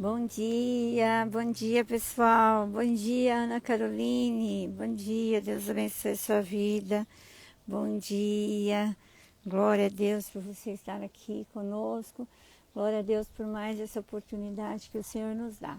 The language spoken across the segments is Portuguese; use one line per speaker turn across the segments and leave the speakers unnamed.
Bom dia pessoal, bom dia Ana Caroline, bom dia, Deus abençoe sua vida, bom dia, glória a Deus por você estar aqui conosco, glória a Deus por mais essa oportunidade que o Senhor nos dá.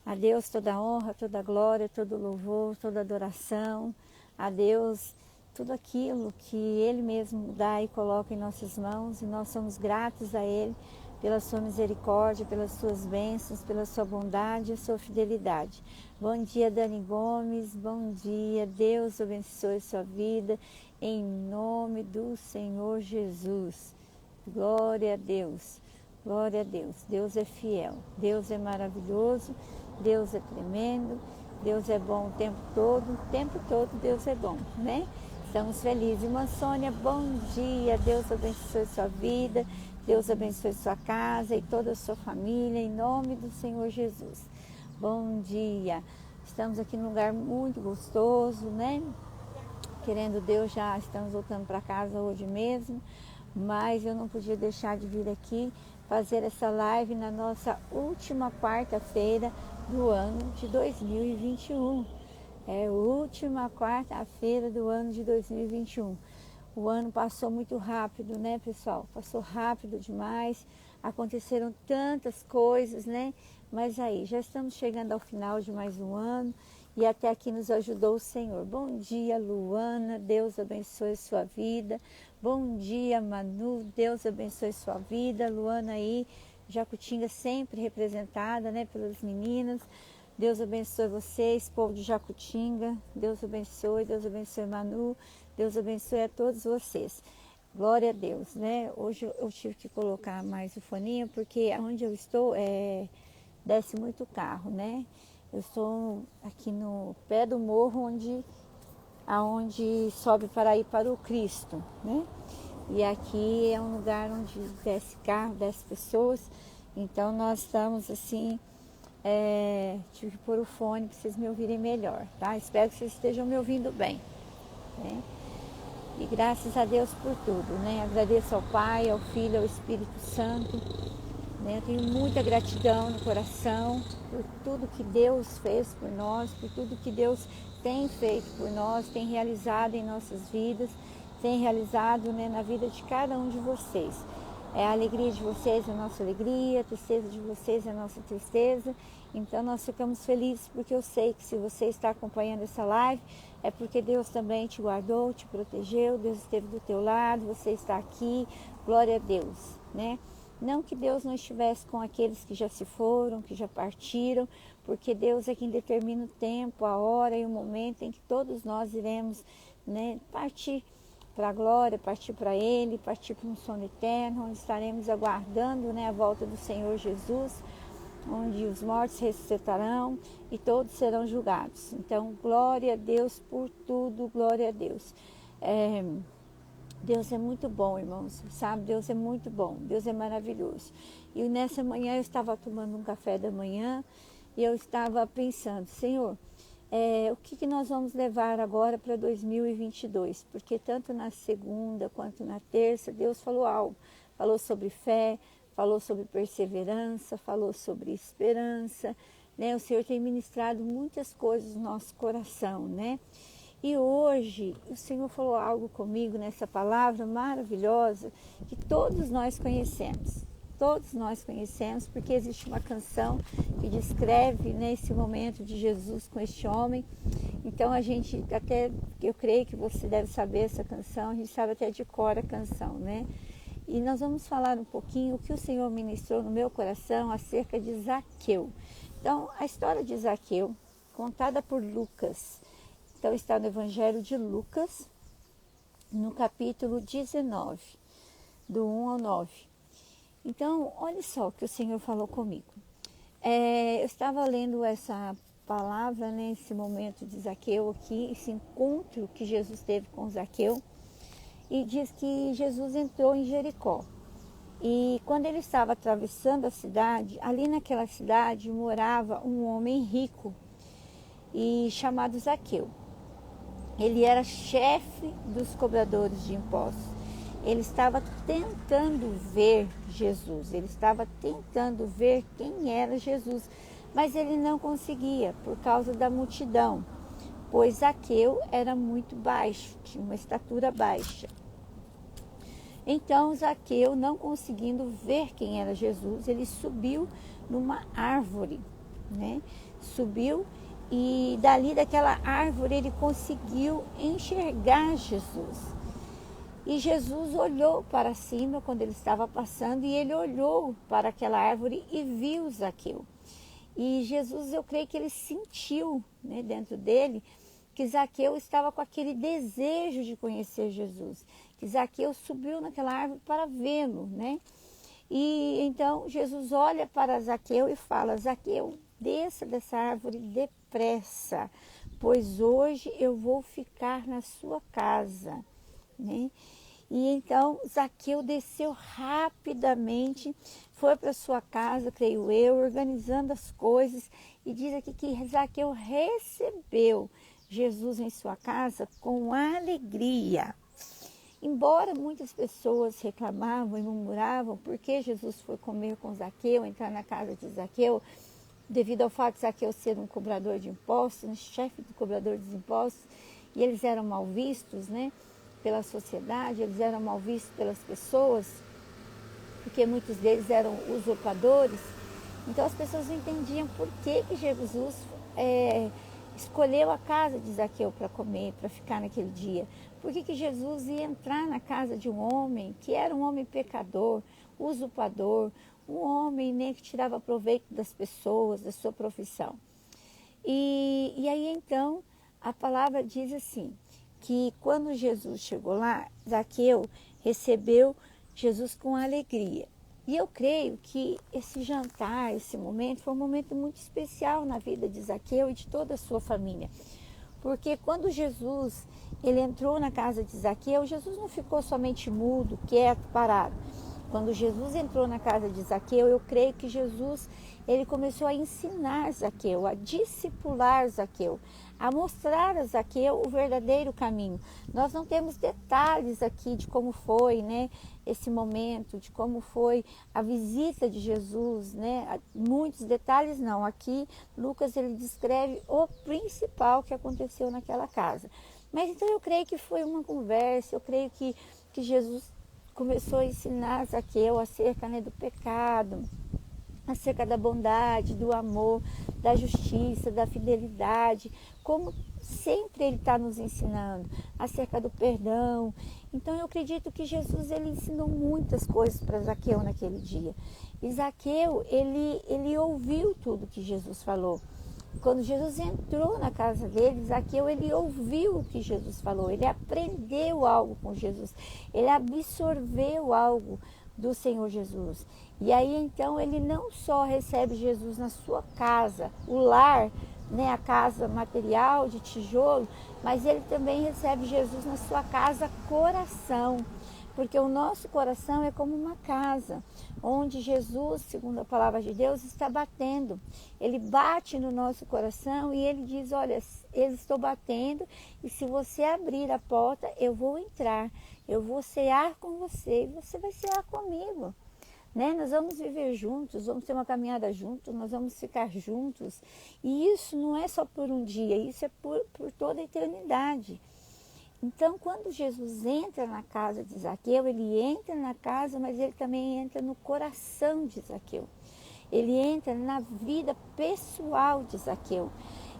A Deus toda a honra, toda a glória, todo o louvor, toda a adoração, a Deus tudo aquilo que Ele mesmo dá e coloca em nossas mãos e nós somos gratos a Ele, pela sua misericórdia, pelas suas bênçãos, pela sua bondade e sua fidelidade. Bom dia, Dani Gomes, bom dia, Deus abençoe sua vida, em nome do Senhor Jesus. Glória a Deus, glória a Deus. Deus é fiel, Deus é maravilhoso, Deus é tremendo, Deus é bom o tempo todo Deus é bom, né? Estamos felizes. Irmã Sônia, bom dia, Deus abençoe sua vida, Deus abençoe sua casa e toda a sua família, em nome do Senhor Jesus. Bom dia. Estamos aqui num lugar muito gostoso, né? Querendo Deus, já estamos voltando para casa hoje mesmo, mas eu não podia deixar de vir aqui fazer essa live na nossa última quarta-feira do ano de 2021. É a última quarta-feira do ano de 2021. O ano passou muito rápido, né, pessoal? Passou rápido demais, aconteceram tantas coisas, né? Mas aí, já estamos chegando ao final de mais um ano e até aqui nos ajudou o Senhor. Bom dia, Luana, Deus abençoe sua vida. Bom dia, Manu, Deus abençoe sua vida. Luana aí, Jacutinga sempre representada, né, pelas meninas. Deus abençoe vocês, povo de Jacutinga. Deus abençoe Manu. Deus abençoe a todos vocês. Glória a Deus, né? Hoje eu tive que colocar mais o foninho, porque onde eu estou desce muito carro, né? Eu estou aqui no pé do morro aonde sobe para ir para o Cristo, né? E aqui é um lugar onde desce carro, desce pessoas. Então nós estamos assim, tive que pôr o fone para vocês me ouvirem melhor, tá? Espero que vocês estejam me ouvindo bem, né? E graças a Deus por tudo, né? Agradeço ao Pai, ao Filho, ao Espírito Santo, né? Eu tenho muita gratidão no coração por tudo que Deus fez por nós, por tudo que Deus tem feito por nós, tem realizado em nossas vidas, tem realizado, né, na vida de cada um de vocês. A alegria de vocês é a nossa alegria, a tristeza de vocês é a nossa tristeza. Então nós ficamos felizes porque eu sei que se você está acompanhando essa live, é porque Deus também te guardou, te protegeu, Deus esteve do teu lado, você está aqui, glória a Deus, né? Não que Deus não estivesse com aqueles que já se foram, que já partiram, porque Deus é quem determina o tempo, a hora e o momento em que todos nós iremos, né, partir para a glória, partir para Ele, partir para um sono eterno, onde estaremos aguardando, né, a volta do Senhor Jesus, onde os mortos ressuscitarão e todos serão julgados. Então, glória a Deus por tudo, glória a Deus. Deus é muito bom, irmãos, sabe? Deus é muito bom, Deus é maravilhoso. E nessa manhã eu estava tomando um café da manhã e eu estava pensando, Senhor, o que nós vamos levar agora para 2022? Porque tanto na segunda quanto na terça, Deus falou algo. Falou sobre fé, falou sobre perseverança, falou sobre esperança, né? O Senhor tem ministrado muitas coisas no nosso coração, né? E hoje o Senhor falou algo comigo nessa palavra maravilhosa que todos nós conhecemos. Todos nós conhecemos, porque existe uma canção que descreve, né, esse momento de Jesus com este homem. Então a gente até, eu creio que você deve saber essa canção, a gente sabe até de cor a canção, né? E nós vamos falar um pouquinho o que o Senhor ministrou no meu coração acerca de Zaqueu. Então, a história de Zaqueu, contada por Lucas, então está no Evangelho de Lucas, no capítulo 19, do 1 ao 9. Então, olha só o que o Senhor falou comigo. Eu estava lendo essa palavra, né, esse momento de Zaqueu aqui, esse encontro que Jesus teve com Zaqueu, e diz que Jesus entrou em Jericó. E quando ele estava atravessando a cidade, ali naquela cidade morava um homem rico e chamado Zaqueu. Ele era chefe dos cobradores de impostos. Ele estava tentando ver Jesus. Ele estava tentando ver quem era Jesus, mas ele não conseguia por causa da multidão, pois Zaqueu era muito baixo, tinha uma estatura baixa. Então Zaqueu, não conseguindo ver quem era Jesus, ele subiu numa árvore, né? Subiu e dali daquela árvore ele conseguiu enxergar Jesus. E Jesus olhou para cima quando ele estava passando e ele olhou para aquela árvore e viu Zaqueu. E Jesus, eu creio que ele sentiu, né, dentro dele que Zaqueu estava com aquele desejo de conhecer Jesus, que Zaqueu subiu naquela árvore para vê-lo, né? E então Jesus olha para Zaqueu e fala: Zaqueu, desça dessa árvore depressa, pois hoje eu vou ficar na sua casa, né? E então Zaqueu desceu rapidamente, foi para sua casa, creio eu, organizando as coisas, e diz aqui que Zaqueu recebeu Jesus em sua casa com alegria. Embora muitas pessoas reclamavam e murmuravam porque Jesus foi comer com Zaqueu, entrar na casa de Zaqueu, devido ao fato de Zaqueu ser um cobrador de impostos, um chefe do cobrador de impostos, e eles eram mal vistos, né, pela sociedade, eles eram mal vistos pelas pessoas, porque muitos deles eram usurpadores. Então as pessoas não entendiam por que Jesus escolheu a casa de Zaqueu para comer, para ficar naquele dia. Por que Jesus ia entrar na casa de um homem que era um homem pecador, usurpador, um homem, né, que tirava proveito das pessoas, da sua profissão. E aí então a palavra diz assim, que quando Jesus chegou lá, Zaqueu recebeu Jesus com alegria. E eu creio que esse jantar, esse momento, foi um momento muito especial na vida de Zaqueu e de toda a sua família. Porque quando Jesus ele entrou na casa de Zaqueu, Jesus não ficou somente mudo, quieto, parado. Quando Jesus entrou na casa de Zaqueu, eu creio que Jesus ele começou a ensinar Zaqueu, a discipular Zaqueu, a mostrar a Zaqueu o verdadeiro caminho. Nós não temos detalhes aqui de como foi, né, esse momento, de como foi a visita de Jesus, né? Muitos detalhes não. Aqui Lucas ele descreve o principal que aconteceu naquela casa. Mas então eu creio que foi uma conversa, eu creio que Jesus começou a ensinar Zaqueu acerca, né, do pecado, acerca da bondade, do amor, da justiça, da fidelidade, como sempre ele está nos ensinando, acerca do perdão. Então eu acredito que Jesus ele ensinou muitas coisas para Zaqueu naquele dia. E Zaqueu, ele ouviu tudo que Jesus falou. Quando Jesus entrou na casa dele, Zaqueu, ele ouviu o que Jesus falou, ele aprendeu algo com Jesus, ele absorveu algo do Senhor Jesus. E aí então ele não só recebe Jesus na sua casa, o lar, né, a casa material de tijolo, mas ele também recebe Jesus na sua casa coração. Porque o nosso coração é como uma casa, onde Jesus, segundo a palavra de Deus, está batendo. Ele bate no nosso coração e ele diz, olha, eu estou batendo e se você abrir a porta, eu vou entrar, eu vou cear com você e você vai cear comigo. Né? Nós vamos viver juntos, vamos ter uma caminhada juntos, nós vamos ficar juntos. E isso não é só por um dia, isso é por toda a eternidade. Então, quando Jesus entra na casa de Zaqueu, ele entra na casa, mas ele também entra no coração de Zaqueu. Ele entra na vida pessoal de Zaqueu.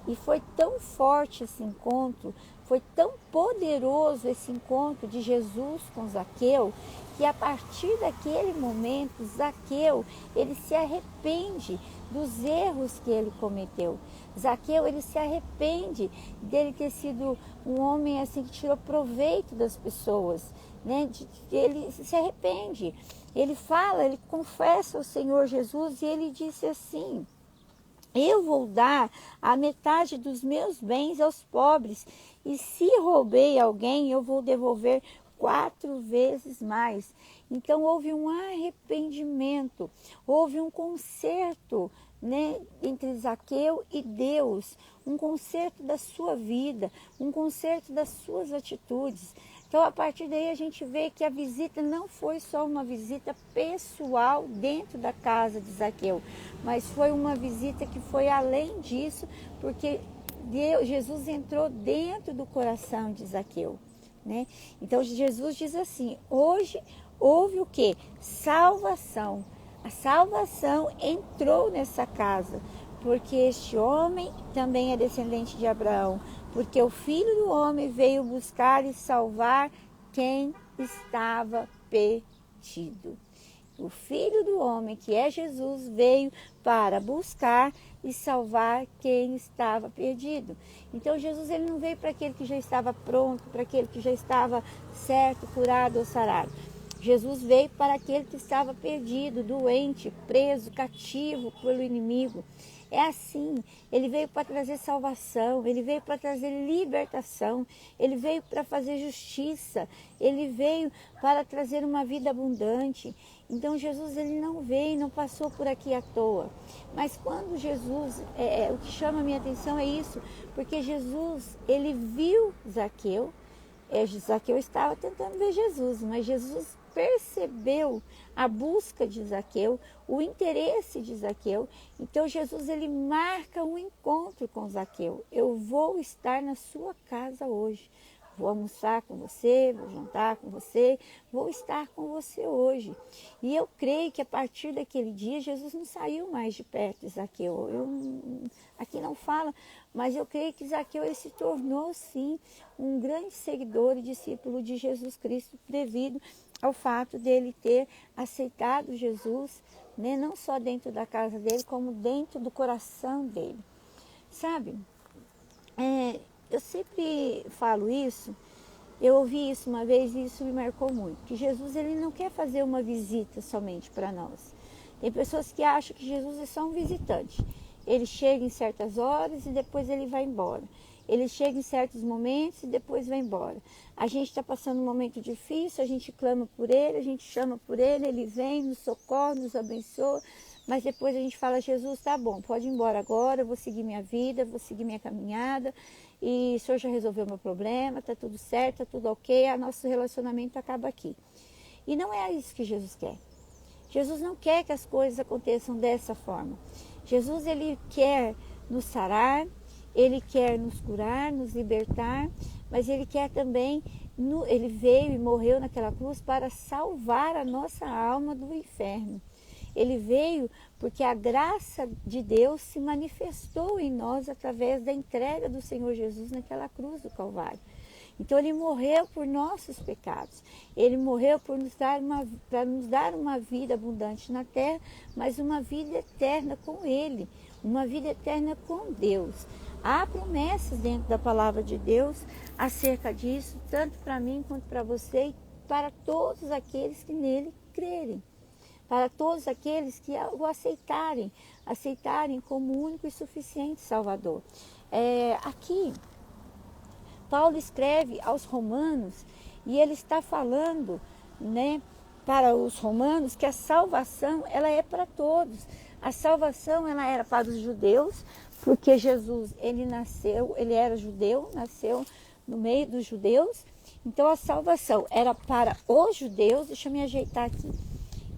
E foi tão forte esse encontro, foi tão poderoso esse encontro de Jesus com Zaqueu, que a partir daquele momento, Zaqueu, ele se arrepende dos erros que ele cometeu. Zaqueu, ele se arrepende dele ter sido um homem assim que tirou proveito das pessoas, né? Ele se arrepende. Ele fala, ele confessa ao Senhor Jesus e ele disse assim: eu vou dar a metade dos meus bens aos pobres e se roubei alguém, eu vou devolver 4 vezes mais. Então houve um arrependimento, houve um conserto, né, entre Zaqueu e Deus, um conserto da sua vida, um conserto das suas atitudes. Então, a partir daí, a gente vê que a visita não foi só uma visita pessoal dentro da casa de Zaqueu, mas foi uma visita que foi além disso, porque Jesus entrou dentro do coração de Zaqueu, né? Então, Jesus diz assim, hoje houve o quê? Salvação. A salvação entrou nessa casa, porque este homem também é descendente de Abraão, porque o Filho do Homem veio buscar e salvar quem estava perdido. O Filho do Homem, que é Jesus, veio para buscar e salvar quem estava perdido. Então Jesus ele não veio para aquele que já estava pronto, para aquele que já estava certo, curado ou sarado. Jesus veio para aquele que estava perdido, doente, preso, cativo pelo inimigo. É assim, ele veio para trazer salvação, ele veio para trazer libertação, ele veio para fazer justiça, ele veio para trazer uma vida abundante. Então Jesus ele não veio, não passou por aqui à toa. Mas quando Jesus, o que chama a minha atenção é isso, porque Jesus, ele viu Zaqueu, Zaqueu estava tentando ver Jesus, mas Jesus percebeu a busca de Zaqueu, o interesse de Zaqueu. Então Jesus ele marca um encontro com Zaqueu. Eu vou estar na sua casa hoje. Vou almoçar com você, vou jantar com você, vou estar com você hoje. E eu creio que a partir daquele dia, Jesus não saiu mais de perto de Zaqueu. Aqui não fala, mas eu creio que Zaqueu ele se tornou, sim, um grande seguidor e discípulo de Jesus Cristo, devido ao fato dele ter aceitado Jesus, né, não só dentro da casa dele, como dentro do coração dele. Sabe? Eu sempre falo isso, eu ouvi isso uma vez e isso me marcou muito, que Jesus ele não quer fazer uma visita somente para nós. Tem pessoas que acham que Jesus é só um visitante. Ele chega em certas horas e depois ele vai embora. Ele chega em certos momentos e depois vai embora. A gente está passando um momento difícil, a gente clama por ele, a gente chama por ele vem, nos socorre, nos abençoa. Mas depois a gente fala, Jesus, tá bom, pode ir embora agora, eu vou seguir minha vida, vou seguir minha caminhada. E o Senhor já resolveu meu problema, tá tudo certo, tá tudo ok, nosso relacionamento acaba aqui. E não é isso que Jesus quer. Jesus não quer que as coisas aconteçam dessa forma. Jesus, ele quer nos sarar, ele quer nos curar, nos libertar, mas ele quer também, ele veio e morreu naquela cruz para salvar a nossa alma do inferno. Ele veio porque a graça de Deus se manifestou em nós através da entrega do Senhor Jesus naquela cruz do Calvário. Então ele morreu por nossos pecados. Ele morreu para nos dar uma vida abundante na terra, mas uma vida eterna com Ele, uma vida eterna com Deus. Há promessas dentro da palavra de Deus acerca disso, tanto para mim quanto para você e para todos aqueles que nele crerem. Para todos aqueles que o aceitarem como único e suficiente Salvador. Aqui, Paulo escreve aos romanos e ele está falando, né, para os romanos que a salvação ela é para todos. A salvação ela era para os judeus, porque Jesus ele era judeu, nasceu no meio dos judeus. Então a salvação era para os judeus, deixa eu me ajeitar aqui,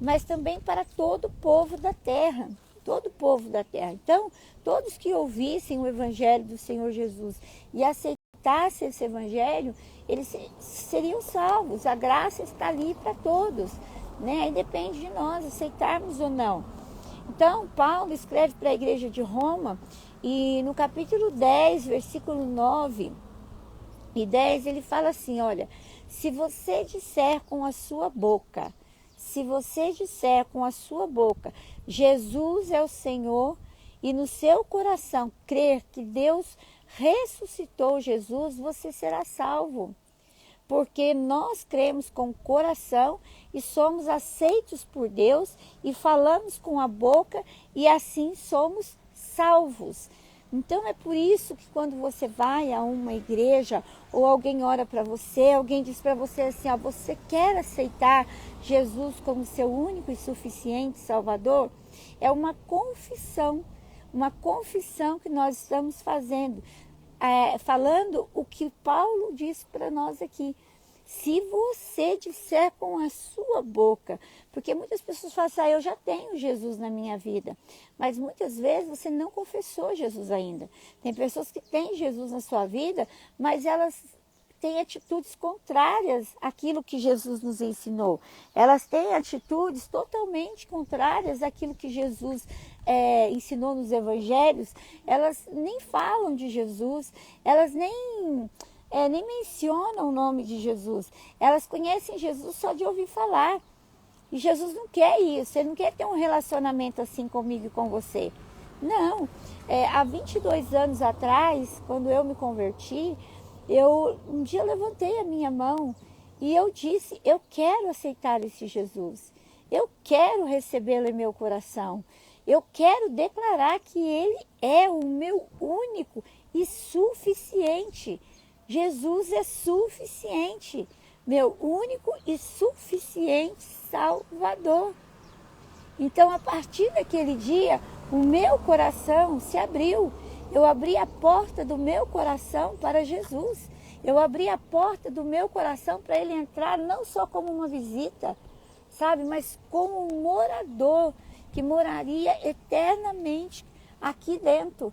mas também para todo o povo da terra, todo o povo da terra. Então, todos que ouvissem o evangelho do Senhor Jesus e aceitassem esse evangelho, eles seriam salvos. A graça está ali para todos, né? Aí depende de nós aceitarmos ou não. Então, Paulo escreve para a igreja de Roma e no capítulo 10, versículo 9 e 10, ele fala assim, olha, se você disser com a sua boca, Jesus é o Senhor, e no seu coração crer que Deus ressuscitou Jesus, você será salvo. Porque nós cremos com o coração e somos aceitos por Deus e falamos com a boca e assim somos salvos. Então é por isso que quando você vai a uma igreja ou alguém ora para você, alguém diz para você assim, ó, você quer aceitar Jesus como seu único e suficiente Salvador? É uma confissão que nós estamos fazendo, falando o que Paulo diz para nós aqui. Se você disser com a sua boca, porque muitas pessoas falam assim, eu já tenho Jesus na minha vida, mas muitas vezes você não confessou Jesus ainda. Tem pessoas que têm Jesus na sua vida, mas elas têm atitudes contrárias àquilo que Jesus nos ensinou. Elas têm atitudes totalmente contrárias àquilo que Jesus ensinou nos evangelhos. Elas nem falam de Jesus, elas nem mencionam o nome de Jesus. Elas conhecem Jesus só de ouvir falar. E Jesus não quer isso, ele não quer ter um relacionamento assim comigo e com você. Não. Há 22 anos atrás, quando eu me converti, um dia levantei a minha mão e eu disse, eu quero aceitar esse Jesus. Eu quero recebê-lo em meu coração. Eu quero declarar que ele é o meu único e suficiente. Jesus é suficiente, meu único e suficiente Salvador. Então, a partir daquele dia, o meu coração se abriu. Eu abri a porta do meu coração para Jesus. Eu abri a porta do meu coração para ele entrar não só como uma visita, sabe, mas como um morador que moraria eternamente aqui dentro.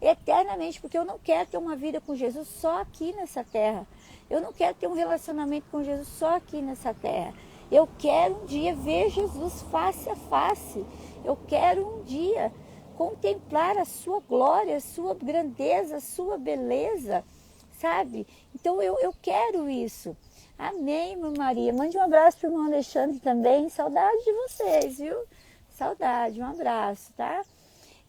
Eternamente, porque eu não quero ter uma vida com Jesus só aqui nessa terra. Eu não quero ter um relacionamento com Jesus só aqui nessa terra. Eu quero um dia ver Jesus face a face. Eu quero um dia contemplar a sua glória, a sua grandeza, a sua beleza, sabe? Então eu quero isso. Amém, irmã Maria. Mande um abraço para o irmão Alexandre também. Saudade de vocês, viu? Saudade, um abraço, tá?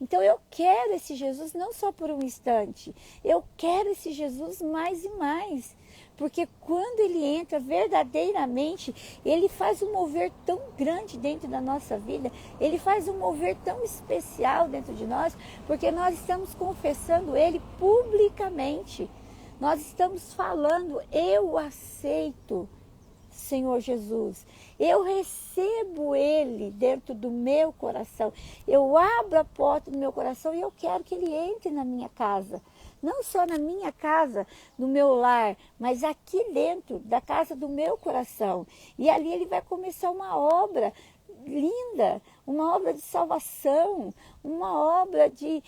Então eu quero esse Jesus não só por um instante, eu quero esse Jesus mais e mais, porque quando ele entra verdadeiramente, ele faz um mover tão grande dentro da nossa vida, ele faz um mover tão especial dentro de nós, porque nós estamos confessando ele publicamente, nós estamos falando, eu aceito Senhor Jesus, eu recebo Ele dentro do meu coração, eu abro a porta do meu coração e eu quero que Ele entre na minha casa, não só na minha casa, no meu lar, mas aqui dentro da casa do meu coração, e ali Ele vai começar uma obra linda, uma obra de salvação, uma obra de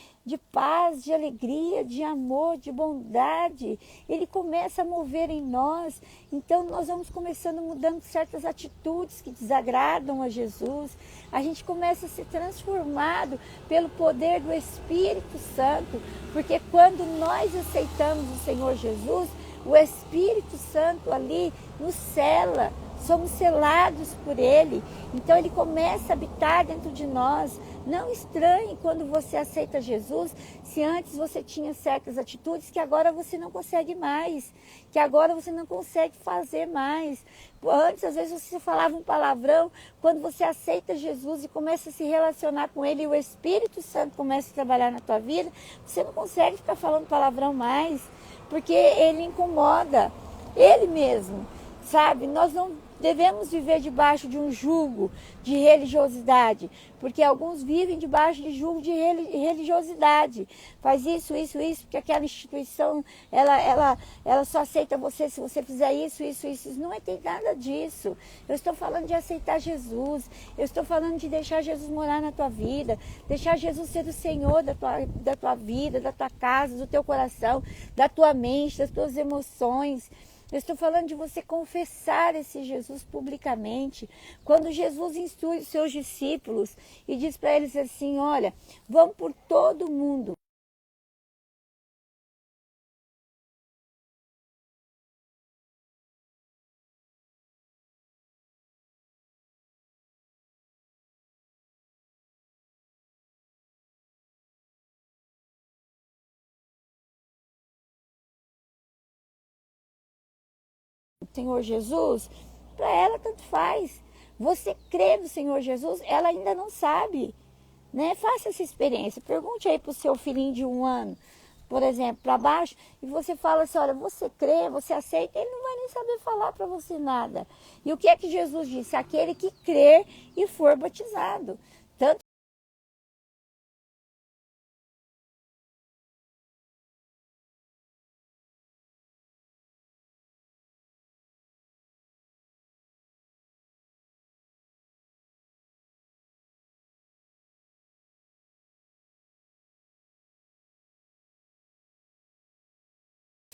paz, de alegria, de amor, de bondade. Ele começa a mover em nós, então nós vamos começando mudando certas atitudes que desagradam a Jesus, a gente começa a ser transformado pelo poder do Espírito Santo, porque quando nós aceitamos o Senhor Jesus, o Espírito Santo ali nos sela, somos selados por Ele, então Ele começa a habitar dentro de nós. Não estranhe quando você aceita Jesus, se antes você tinha certas atitudes que agora você não consegue mais, que agora você não consegue fazer mais. Antes, às vezes, você falava um palavrão, quando você aceita Jesus e começa a se relacionar com Ele, e o Espírito Santo começa a trabalhar na tua vida, você não consegue ficar falando palavrão mais, porque Ele incomoda, Ele mesmo. Sabe, nós não devemos viver debaixo de um jugo de religiosidade, porque alguns vivem debaixo de jugo de religiosidade. Faz isso, porque aquela instituição, ela só aceita você se você fizer isso. Não tem nada disso. Eu estou falando de aceitar Jesus, eu estou falando de deixar Jesus morar na tua vida, deixar Jesus ser o Senhor da tua vida, da tua casa, do teu coração, da tua mente, das tuas emoções. Eu estou falando de você confessar esse Jesus publicamente. Quando Jesus instrui os seus discípulos e diz para eles assim, olha, vão por todo mundo. Senhor Jesus, para ela tanto faz. Você crê no Senhor Jesus, ela ainda não sabe, né? Faça essa experiência. Pergunte aí para o seu filhinho de 1 ano, por exemplo, para baixo, e você fala assim, olha, você crê, você aceita, ele não vai nem saber falar para você nada. E o que é que Jesus disse? Aquele que crer e for batizado. Tanto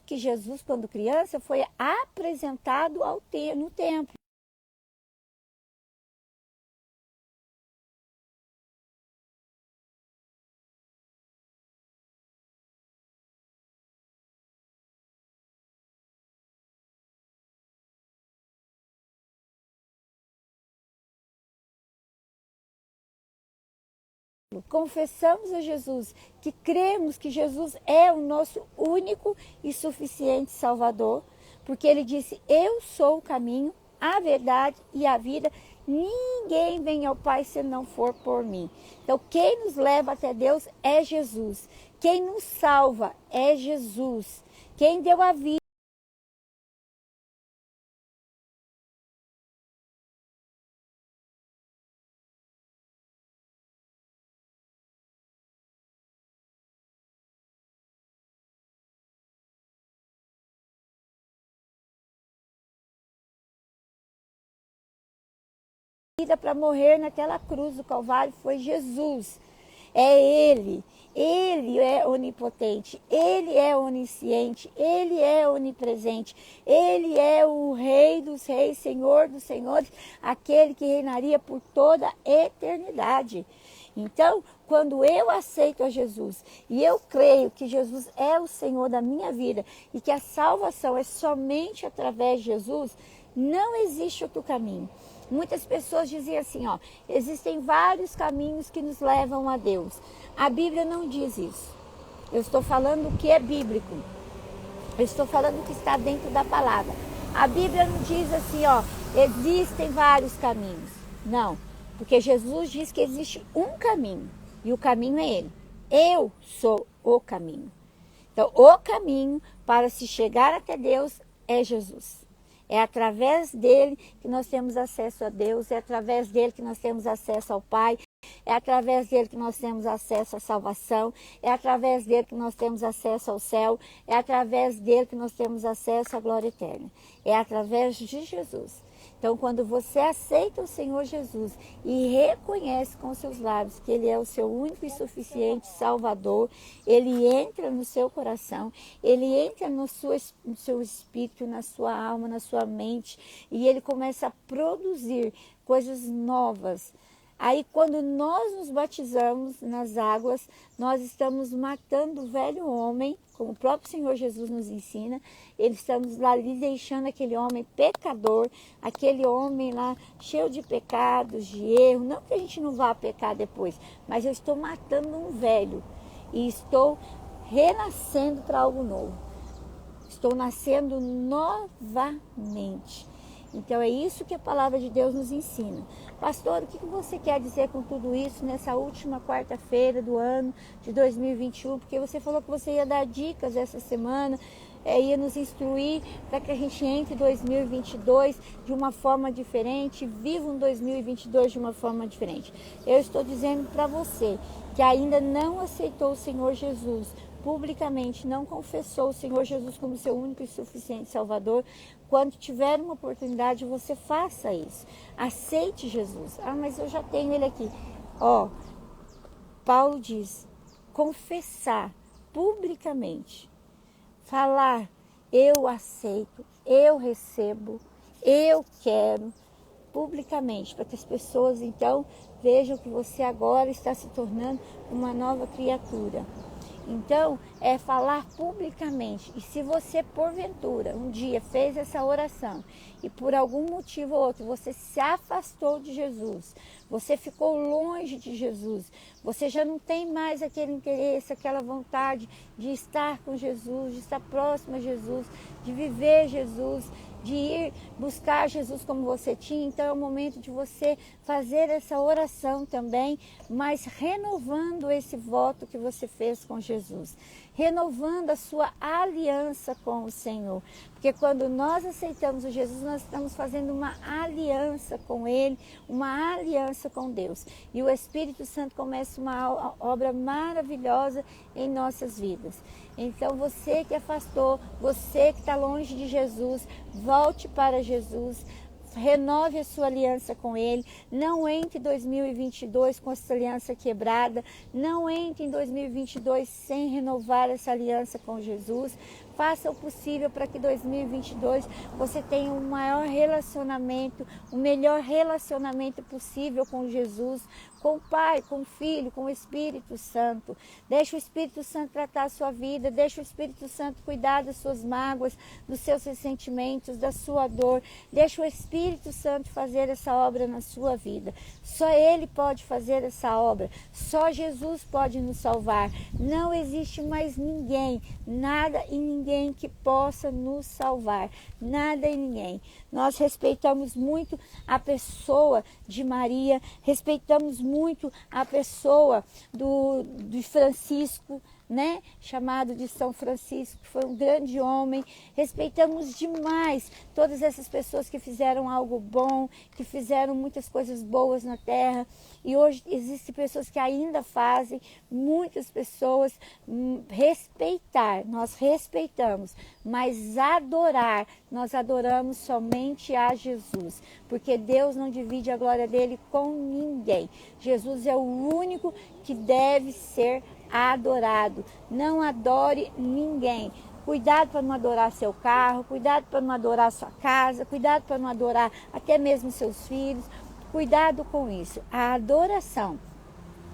que Jesus, quando criança, foi apresentado no templo. Confessamos a Jesus, que cremos que Jesus é o nosso único e suficiente Salvador, porque ele disse: eu sou o caminho, a verdade e a vida, ninguém vem ao Pai se não for por mim. Então quem nos leva até Deus é Jesus, quem nos salva é Jesus, quem deu a vida para morrer naquela cruz do Calvário foi Jesus. É Ele é onipotente, Ele é onisciente, Ele é onipresente, Ele é o Rei dos reis, Senhor dos senhores, aquele que reinaria por toda a eternidade. Então, quando eu aceito a Jesus e eu creio que Jesus é o Senhor da minha vida e que a salvação é somente através de Jesus, não existe outro caminho. Muitas pessoas diziam assim, existem vários caminhos que nos levam a Deus. A Bíblia não diz isso. Eu estou falando o que é bíblico. Eu estou falando o que está dentro da palavra. A Bíblia não diz assim, existem vários caminhos. Não, porque Jesus diz que existe um caminho e o caminho é Ele. Eu sou o caminho. Então, o caminho para se chegar até Deus é Jesus. É através dele que nós temos acesso a Deus, é através dele que nós temos acesso ao Pai, é através dele que nós temos acesso à salvação, é através dele que nós temos acesso ao céu, é através dele que nós temos acesso à glória eterna. É através de Jesus. Então, quando você aceita o Senhor Jesus e reconhece com seus lábios que Ele é o seu único e suficiente Salvador, Ele entra no seu coração, Ele entra no seu espírito, na sua alma, na sua mente, e Ele começa a produzir coisas novas. Aí, quando nós nos batizamos nas águas, nós estamos matando o velho homem, como o próprio Senhor Jesus nos ensina. Estamos ali deixando aquele homem pecador, aquele homem lá cheio de pecados, de erro. Não que a gente não vá pecar depois, mas eu estou matando um velho e estou renascendo para algo novo. Estou nascendo novamente. Então é isso que a palavra de Deus nos ensina. Pastor, o que você quer dizer com tudo isso nessa última quarta-feira do ano de 2021? Porque você falou que você ia dar dicas essa semana, ia nos instruir para que a gente entre em 2022 de uma forma diferente, viva um 2022 de uma forma diferente. Eu estou dizendo para você que ainda não aceitou o Senhor Jesus publicamente, não confessou o Senhor Jesus como seu único e suficiente Salvador, quando tiver uma oportunidade, você faça isso. Aceite Jesus. Mas eu já tenho ele aqui. Paulo diz, confessar publicamente, falar, eu aceito, eu recebo, eu quero, publicamente, para que as pessoas então vejam que você agora está se tornando uma nova criatura. Então, é falar publicamente. E se você, porventura, um dia fez essa oração e por algum motivo ou outro você se afastou de Jesus, você ficou longe de Jesus, você já não tem mais aquele interesse, aquela vontade de estar com Jesus, de estar próximo a Jesus, de viver Jesus, de ir buscar Jesus como você tinha. Então é o momento de você fazer essa oração também, mas renovando esse voto que você fez com Jesus, renovando a sua aliança com o Senhor, porque quando nós aceitamos o Jesus, nós estamos fazendo uma aliança com Ele, uma aliança com Deus, e o Espírito Santo começa uma obra maravilhosa em nossas vidas. Então você que afastou, você que está longe de Jesus, volte para Jesus, renove a sua aliança com Ele. Não entre em 2022 com essa aliança quebrada. Não entre em 2022 sem renovar essa aliança com Jesus. Faça o possível para que 2022 você tenha um maior relacionamento, o melhor relacionamento possível com Jesus, com o Pai, com o Filho, com o Espírito Santo. Deixa o Espírito Santo tratar a sua vida, deixa o Espírito Santo cuidar das suas mágoas, dos seus ressentimentos, da sua dor. Deixa o Espírito Santo fazer essa obra na sua vida. Só Ele pode fazer essa obra, só Jesus pode nos salvar. Não existe mais ninguém, nada e ninguém que possa nos salvar, nada e ninguém. Nós respeitamos muito a pessoa de Maria, respeitamos muito a pessoa de Francisco, né? Chamado de São Francisco, que foi um grande homem. Respeitamos demais todas essas pessoas que fizeram algo bom, que fizeram muitas coisas boas na terra. E hoje existem pessoas que ainda fazem, muitas pessoas. Respeitar, nós respeitamos, mas adorar, nós adoramos somente a Jesus, porque Deus não divide a glória dele com ninguém. Jesus é o único que deve ser adorado. Não adore ninguém. Cuidado para não adorar seu carro, cuidado para não adorar sua casa, cuidado para não adorar até mesmo seus filhos. Cuidado com isso. A adoração,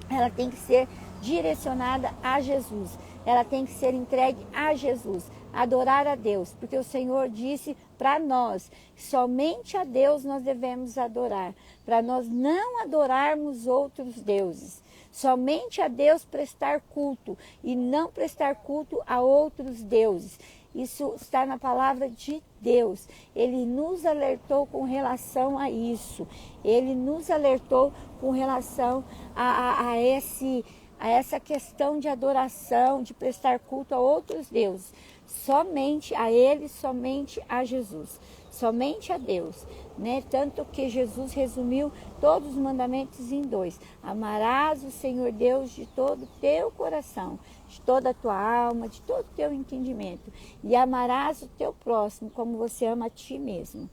ela tem que ser direcionada a Jesus. Ela tem que ser entregue a Jesus. Adorar a Deus, porque o Senhor disse para nós, somente a Deus nós devemos adorar, para nós não adorarmos outros deuses. Somente a Deus prestar culto e não prestar culto a outros deuses. Isso está na palavra de Deus. Ele nos alertou com relação a isso. Ele nos alertou com relação a essa questão de adoração, de prestar culto a outros deuses. Somente a Ele, somente a Jesus. Somente a Deus, né? Tanto que Jesus resumiu todos os mandamentos em 2. Amarás o Senhor Deus de todo o teu coração, de toda a tua alma, de todo o teu entendimento. E amarás o teu próximo como você ama a ti mesmo.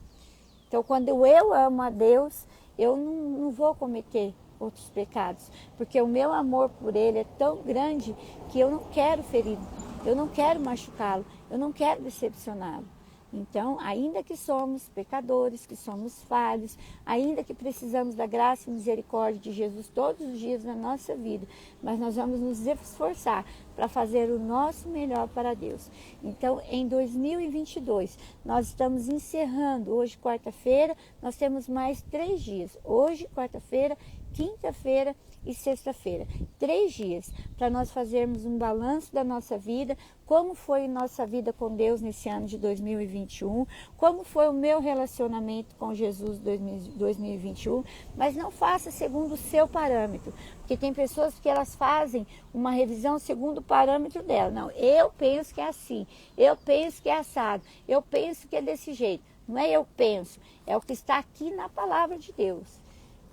Então, quando eu amo a Deus, eu não vou cometer outros pecados, porque o meu amor por Ele é tão grande que eu não quero feri-lo, eu não quero machucá-lo, eu não quero decepcioná-lo. Então, ainda que somos pecadores, que somos falhos, ainda que precisamos da graça e misericórdia de Jesus todos os dias na nossa vida, mas nós vamos nos esforçar para fazer o nosso melhor para Deus. Então, em 2022, nós estamos encerrando, hoje quarta-feira, nós temos mais 3 dias. Hoje, quarta-feira, quinta-feira e sexta-feira. 3 dias para nós fazermos um balanço da nossa vida, como foi nossa vida com Deus nesse ano de 2021, como foi o meu relacionamento com Jesus em 2021, mas não faça segundo o seu parâmetro, porque tem pessoas que elas fazem uma revisão segundo o parâmetro dela. Não, eu penso que é assim, eu penso que é assado, eu penso que é desse jeito. Não é eu penso, é o que está aqui na palavra de Deus.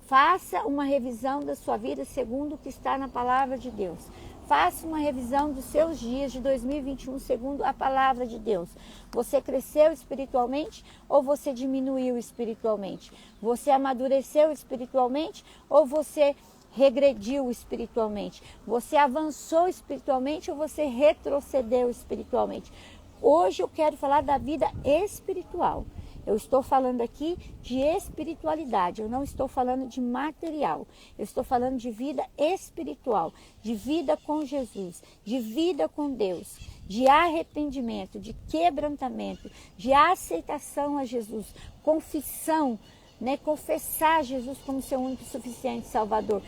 Faça uma revisão da sua vida segundo o que está na palavra de Deus. Faça uma revisão dos seus dias de 2021 segundo a palavra de Deus. Você cresceu espiritualmente ou você diminuiu espiritualmente? Você amadureceu espiritualmente ou você regrediu espiritualmente? Você avançou espiritualmente ou você retrocedeu espiritualmente? Hoje eu quero falar da vida espiritual. Eu estou falando aqui de espiritualidade, eu não estou falando de material. Eu estou falando de vida espiritual, de vida com Jesus, de vida com Deus, de arrependimento, de quebrantamento, de aceitação a Jesus, confissão, né? Confessar Jesus como seu único e suficiente Salvador.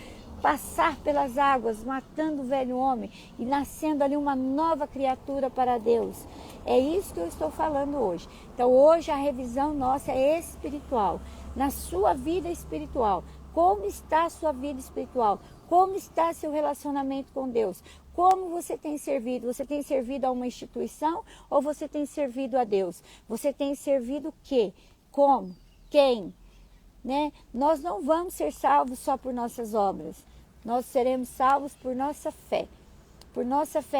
Passar pelas águas, matando o velho homem e nascendo ali uma nova criatura para Deus. É isso que eu estou falando hoje. Então hoje a revisão nossa é espiritual. Na sua vida espiritual, como está a sua vida espiritual? Como está seu relacionamento com Deus? Como você tem servido? Você tem servido a uma instituição ou você tem servido a Deus? Você tem servido o quê? Como? Quem? Né? Nós não vamos ser salvos só por nossas obras. Nós seremos salvos por nossa fé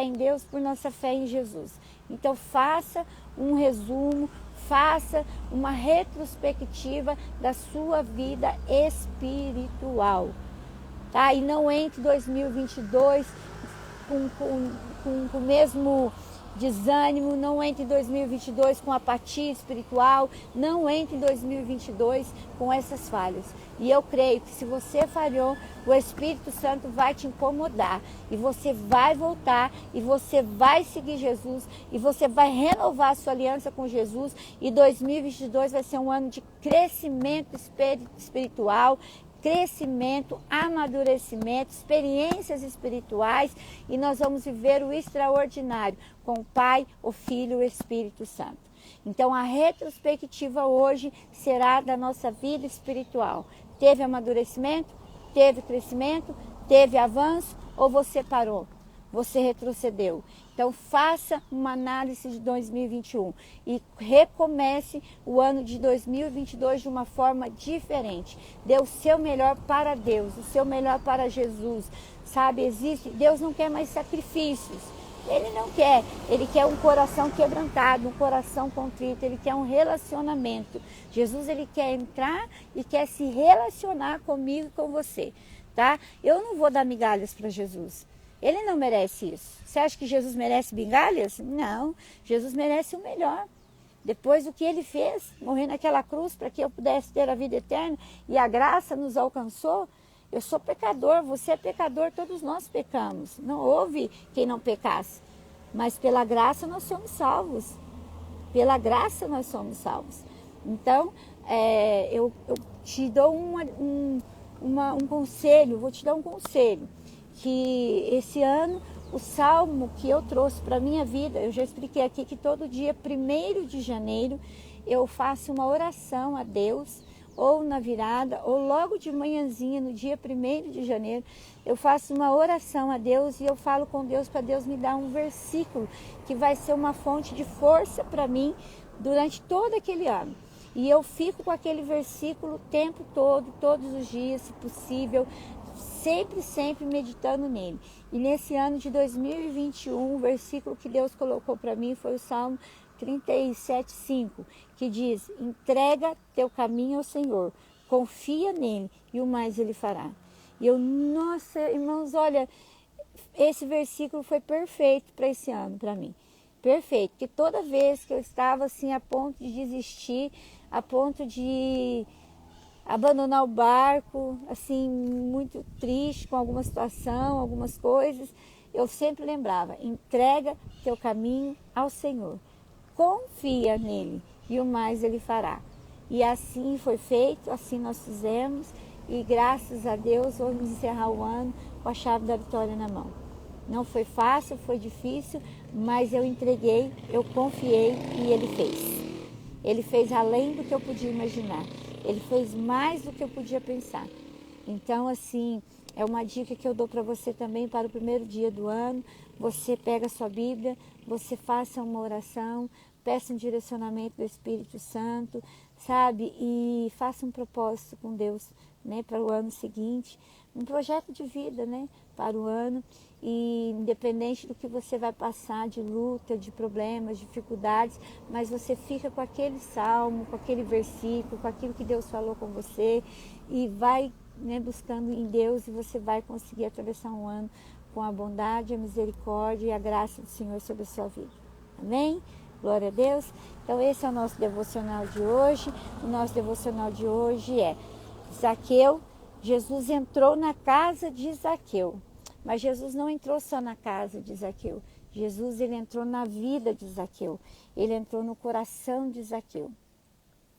em Deus, por nossa fé em Jesus. Então faça um resumo, faça uma retrospectiva da sua vida espiritual, tá? E não entre 2022 com o mesmo desânimo, não entre em 2022 com apatia espiritual, não entre em 2022 com essas falhas. E eu creio que se você falhou, o Espírito Santo vai te incomodar e você vai voltar e você vai seguir Jesus e você vai renovar a sua aliança com Jesus e 2022 vai ser um ano de crescimento espiritual, crescimento, amadurecimento, experiências espirituais e nós vamos viver o extraordinário com o Pai, o Filho e o Espírito Santo. Então a retrospectiva hoje será da nossa vida espiritual. Teve amadurecimento? Teve crescimento? Teve avanço? Ou você parou? Você retrocedeu? Então faça uma análise de 2021 e recomece o ano de 2022 de uma forma diferente. Dê o seu melhor para Deus, o seu melhor para Jesus. Sabe, Deus não quer mais sacrifícios. Ele não quer, ele quer um coração quebrantado, um coração contrito, ele quer um relacionamento. Jesus, ele quer entrar e quer se relacionar comigo e com você, tá? Eu não vou dar migalhas para Jesus. Ele não merece isso. Você acha que Jesus merece migalhas? Não, Jesus merece o melhor. Depois do que ele fez, morrer naquela cruz para que eu pudesse ter a vida eterna e a graça nos alcançou. Eu sou pecador, você é pecador, todos nós pecamos. Não houve quem não pecasse. Mas pela graça nós somos salvos. Pela graça nós somos salvos. Então, eu te dou um conselho, vou te dar um conselho. Que esse ano, o salmo que eu trouxe para a minha vida, eu já expliquei aqui que todo dia 1º de janeiro, eu faço uma oração a Deus, ou na virada, ou logo de manhãzinha, no dia 1º de janeiro, eu faço uma oração a Deus e eu falo com Deus para Deus me dar um versículo que vai ser uma fonte de força para mim durante todo aquele ano. E eu fico com aquele versículo o tempo todo, todos os dias, se possível, sempre meditando nele. E nesse ano de 2021, o versículo que Deus colocou para mim foi o Salmo 37:5, que diz: entrega teu caminho ao Senhor, confia nele e o mais ele fará. E eu, nossa, irmãos, olha, esse versículo foi perfeito para esse ano, para mim. Perfeito, porque toda vez que eu estava assim a ponto de desistir, a ponto de abandonar o barco, assim, muito triste com alguma situação, algumas coisas, eu sempre lembrava: entrega teu caminho ao Senhor, confia nele e o mais ele fará. E assim foi feito, assim nós fizemos e graças a Deus vamos encerrar o ano com a chave da vitória na mão. Não foi fácil, foi difícil, mas eu entreguei, eu confiei e ele fez. Ele fez além do que eu podia imaginar. Ele fez mais do que eu podia pensar. Então, assim, é uma dica que eu dou para você também para o 1º dia do ano. Você pega a sua Bíblia, você faça uma oração, peça um direcionamento do Espírito Santo, sabe? E faça um propósito com Deus, né? Para o ano seguinte. Um projeto de vida, né? Para o ano. E independente do que você vai passar de luta, de problemas, dificuldades, mas você fica com aquele salmo, com aquele versículo, com aquilo que Deus falou com você e vai, né, buscando em Deus e você vai conseguir atravessar um ano com a bondade, a misericórdia e a graça do Senhor sobre a sua vida. Amém? Glória a Deus. Então esse é o nosso devocional de hoje. O nosso devocional de hoje é Zaqueu. Jesus entrou na casa de Zaqueu. Mas Jesus não entrou só na casa de Zaqueu. Jesus, ele entrou na vida de Zaqueu. Ele entrou no coração de Zaqueu.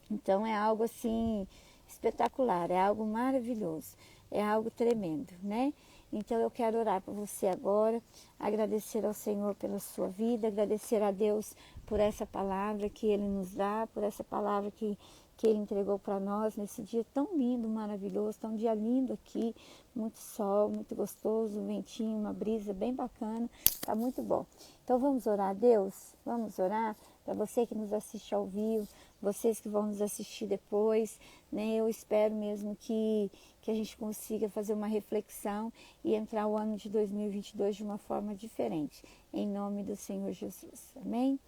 Então é algo assim espetacular, é algo maravilhoso, é algo tremendo, né? Então eu quero orar por você agora, agradecer ao Senhor pela sua vida, agradecer a Deus por essa palavra que Ele nos dá, por essa palavra que Ele entregou para nós nesse dia tão lindo, maravilhoso, tão dia lindo aqui, muito sol, muito gostoso, um ventinho, uma brisa bem bacana, tá muito bom. Então vamos orar a Deus? Vamos orar para você que nos assiste ao vivo, vocês que vão nos assistir depois, né? Eu espero mesmo que a gente consiga fazer uma reflexão e entrar o ano de 2022 de uma forma diferente, em nome do Senhor Jesus. Amém?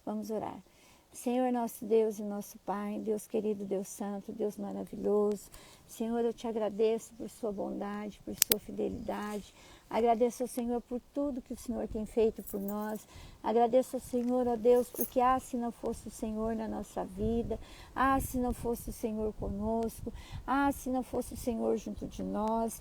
Vamos orar. Senhor, nosso Deus e nosso Pai, Deus querido, Deus santo, Deus maravilhoso. Senhor, eu te agradeço por sua bondade, por sua fidelidade. Agradeço ao Senhor por tudo que o Senhor tem feito por nós. Agradeço ao Senhor, ó Deus, porque se não fosse o Senhor na nossa vida, se não fosse o Senhor conosco, se não fosse o Senhor junto de nós,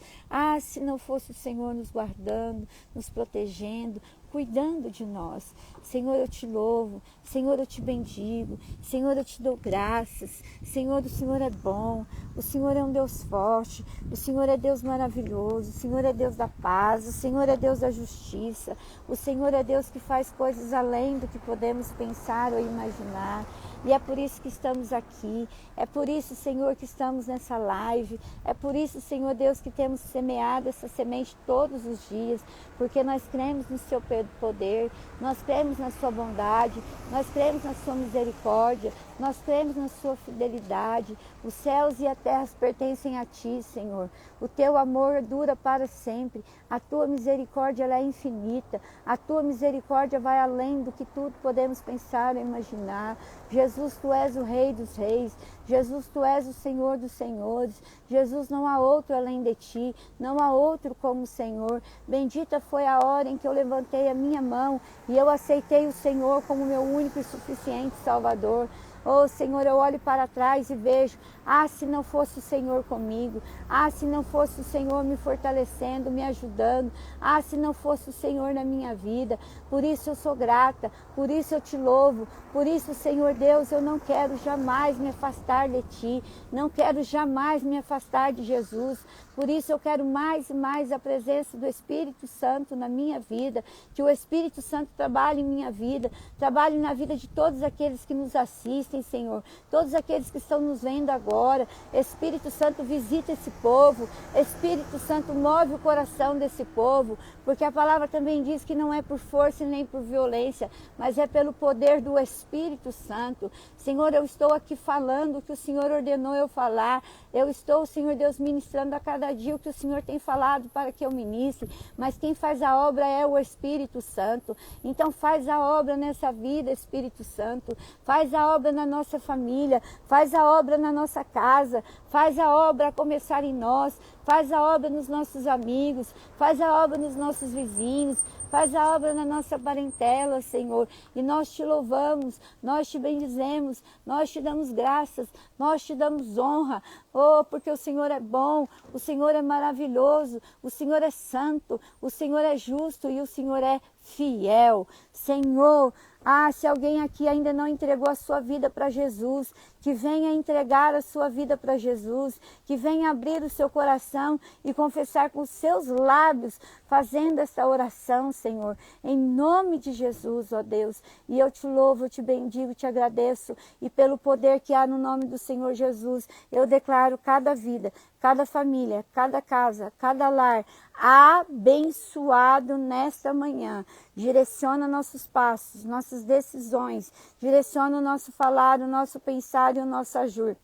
se não fosse o Senhor nos guardando, nos protegendo, cuidando de nós. Senhor, eu te louvo, Senhor, eu te bendigo, Senhor, eu te dou graças. Senhor, o Senhor é bom, o Senhor é um Deus forte, o Senhor é Deus maravilhoso, o Senhor é Deus da paz, o Senhor é Deus da justiça, o Senhor é Deus que faz coisas além do que podemos pensar ou imaginar. E é por isso que estamos aqui, é por isso, Senhor, que estamos nessa live, é por isso, Senhor Deus, que temos semeado essa semente todos os dias, porque nós cremos no seu poder, nós cremos na sua bondade, nós cremos na sua misericórdia, nós cremos na sua fidelidade. Os céus e a terra pertencem a ti, Senhor. O teu amor dura para sempre, a tua misericórdia ela é infinita, a tua misericórdia vai além do que tudo podemos pensar ou imaginar. Jesus, tu és o Rei dos Reis, Jesus, tu és o Senhor dos Senhores, Jesus, não há outro além de ti, não há outro como o Senhor. Bendita foi a hora em que eu levantei a minha mão e eu aceitei o Senhor como meu único e suficiente Salvador. Oh, Senhor, eu olho para trás e vejo, se não fosse o Senhor comigo, se não fosse o Senhor me fortalecendo, me ajudando, se não fosse o Senhor na minha vida. Por isso eu sou grata, por isso eu te louvo, por isso, Senhor Deus, eu não quero jamais me afastar de ti, não quero jamais me afastar de Jesus. Por isso eu quero mais e mais a presença do Espírito Santo na minha vida, que o Espírito Santo trabalhe em minha vida, trabalhe na vida de todos aqueles que nos assistem, Senhor, todos aqueles que estão nos vendo agora. Espírito Santo, visita esse povo, Espírito Santo, move o coração desse povo, porque a palavra também diz que não é por força nem por violência, mas é pelo poder do Espírito Santo. Senhor, eu estou aqui falando o que o Senhor ordenou eu falar, eu estou, Senhor Deus, ministrando a cada dia o que o Senhor tem falado para que eu ministre, mas quem faz a obra é o Espírito Santo. Então faz a obra nessa vida, Espírito Santo, faz a obra na nossa família, faz a obra na nossa casa, faz a obra a começar em nós, faz a obra nos nossos amigos, faz a obra nos nossos vizinhos, faz a obra na nossa parentela, Senhor, e nós te louvamos, nós te bendizemos, nós te damos graças, nós te damos honra, porque o Senhor é bom, o Senhor é maravilhoso, o Senhor é santo, o Senhor é justo e o Senhor é fiel. Senhor, se alguém aqui ainda não entregou a sua vida para Jesus, que venha entregar a sua vida para Jesus, que venha abrir o seu coração e confessar com os seus lábios, fazendo essa oração, Senhor, em nome de Jesus, ó Deus. E eu te louvo, eu te bendigo, te agradeço, e pelo poder que há no nome do Senhor Jesus, eu declaro cada vida, cada família, cada casa, cada lar, abençoado nesta manhã. Direciona nossos passos, nossas decisões, direciona o nosso falar, o nosso pensar e o nosso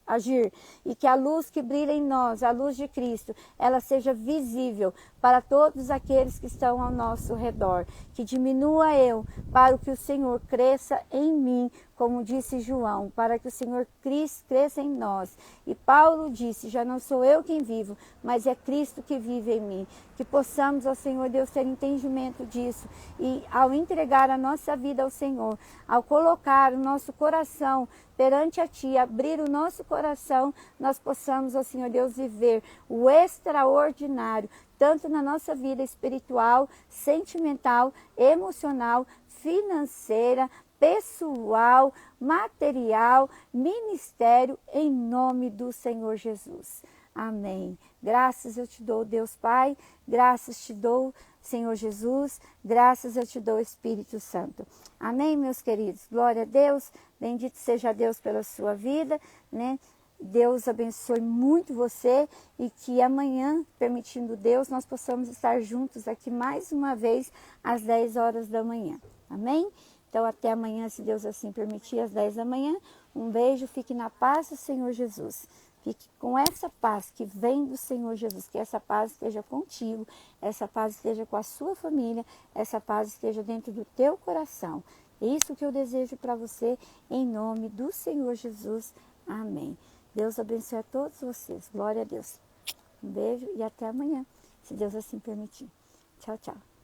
agir. E que a luz que brilha em nós, a luz de Cristo, ela seja visível para todos aqueles que estão ao nosso redor. Que diminua eu, para que o Senhor cresça em mim, como disse João, para que o Senhor cresça em nós. E Paulo disse, já não sou eu quem vivo, mas é Cristo que vive em mim. Que possamos, ó Senhor Deus, ter entendimento disso. E ao entregar a nossa vida ao Senhor, ao colocar o nosso coração perante a Ti, abrir o nosso coração, nós possamos, ó Senhor Deus, viver o extraordinário, tanto na nossa vida espiritual, sentimental, emocional, financeira, pessoal, material, ministério, em nome do Senhor Jesus. Amém. Graças eu te dou, Deus Pai, graças te dou, Senhor Jesus, graças eu te dou, Espírito Santo. Amém, meus queridos? Glória a Deus, bendito seja Deus pela sua vida, né? Deus abençoe muito você e que amanhã, permitindo Deus, nós possamos estar juntos aqui mais uma vez às 10 horas da manhã. Amém? Então até amanhã, se Deus assim permitir, às 10 da manhã. Um beijo, fique na paz do Senhor Jesus. Fique com essa paz que vem do Senhor Jesus, que essa paz esteja contigo, essa paz esteja com a sua família, essa paz esteja dentro do teu coração. É isso que eu desejo para você, em nome do Senhor Jesus. Amém. Deus abençoe a todos vocês. Glória a Deus. Um beijo e até amanhã, se Deus assim permitir. Tchau, tchau.